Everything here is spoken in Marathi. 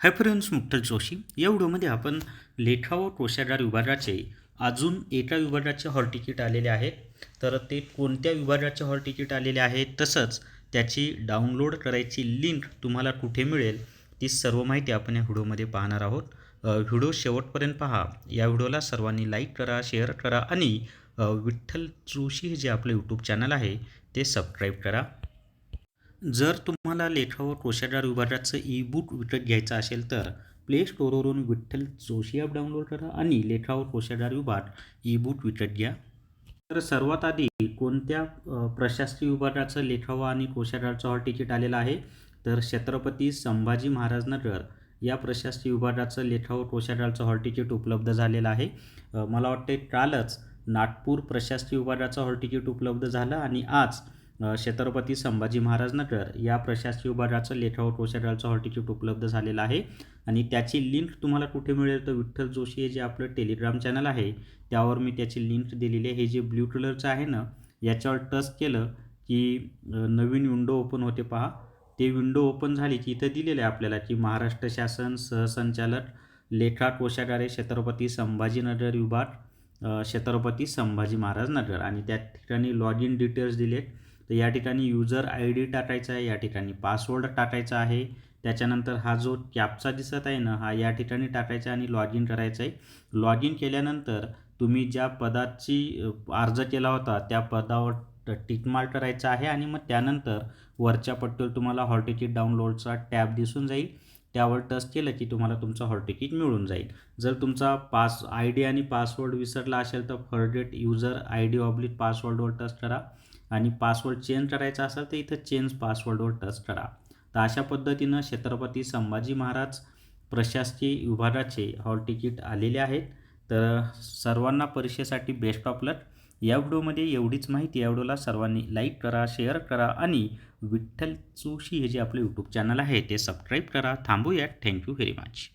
Hi friends, मुक्तल Joshi. या व्हिडिओमध्ये आपण लेखा व कोशागार विभागाचे अजून एका विभागाचे हॉल तिकीट आलेले आहेत. तर ते कोणत्या विभागाचे हॉल तिकीट आलेले आहेत, तसंच त्याची डाउनलोड करायची लिंक तुम्हाला कुठे मिळेल, ती सर्व माहिती आपण या व्हिडिओमध्ये पाहणार आहोत. व्हिडिओ शेवटपर्यंत पहा. या व्हिडिओला सर्वांनी लाईक करा, शेअर करा आणि विठ्ठल जोशी हे जे आपलं यूट्यूब चॅनल आहे ते सबस्क्राईब करा. जर तुम्हाला लेखा व कोशागार विभागाचं ई बुक विकत घ्यायचं असेल तर प्ले स्टोअरवरून विठ्ठल जोशी ॲप डाउनलोड करा आणि लेखा व कोशागार विभाग ई बुक विकत घ्या. तर सर्वात आधी कोणत्या प्रशासकीय विभागाचं लेखा व आणि कोशागारचं हॉल तिकीट आलेलं आहे, तर छत्रपती संभाजी महाराज नगर या प्रशासकीय विभागाचं लेखा व कोशागारचं हॉल तिकीट उपलब्ध झालेलं आहे. मला वाटते कालच नागपूर प्रशासकीय विभागाचं हॉल तिकीट उपलब्ध झालं आणि आज छत्रपती संभाजी महाराज नगर या प्रशासकीय विभागाचं लेखा व कोशागारचं हॉल तिकीट उपलब्ध झालेलं आहे. आणि त्याची लिंक तुम्हाला कुठे मिळेल, तर विठ्ठल जोशी हे जे आपलं टेलिग्राम चॅनल आहे त्यावर मी त्याची लिंक दिलेली आहे. हे जे ब्ल्यू कलरचं आहे ना, याच्यावर टच केलं की नवीन विंडो ओपन होते पहा. ते विंडो ओपन झाली की इथं दिलेलं आहे आपल्याला की महाराष्ट्र शासन सहसंचालक लेखा कोशागार छत्रपती संभाजीनगर विभाग, छत्रपती संभाजी महाराज नगर, आणि त्या ठिकाणी लॉग इन डिटेल्स दिलेत. तर या ठिकाणी यूजर आय डी टाकायचा आहे, या ठिकाणी पासवर्ड टाकायचा आहे, त्याच्यानंतर हा जो कॅप्चा दिसत आहे ना, हा या ठिकाणी टाकायचा आणि लॉग इन करायचा आहे. लॉग इन केल्यानंतर तुम्ही ज्या पदाची अर्ज केला होता त्या पदावर टिकमार्क करायचा आहे आणि मग त्यानंतर वरच्या पट्टीवर तुम्हाला हॉल तिकीट डाउनलोडचा टॅब दिसून जाईल. त्यावर टच केलं की तुम्हाला तुमचं हॉल तिकीट मिळून जाईल. जर तुमचा आय डी आणि पासवर्ड विसरला असेल तर forget user I D oblique पासवर्डवर टच करा आणि पासवर्ड चेंज करायचा असेल तर इथं चेंज पासवर्डवर टच करा. तर अशा पद्धतीनं छत्रपती संभाजी महाराज प्रशासकीय विभागाचे हॉल तिकीट आलेले आहेत. तर सर्वांना परीक्षेसाठी बेस्ट ऑफ लक. या व्हिडिओमध्ये एवढीच माहिती. या व्हिडिओला सर्वांनी लाईक करा, शेअर करा आणि विठ्ठल जोशी हे जे आपले यूट्यूब चॅनल आहे ते सबस्क्राईब करा. थांबूयात. Thank you very much.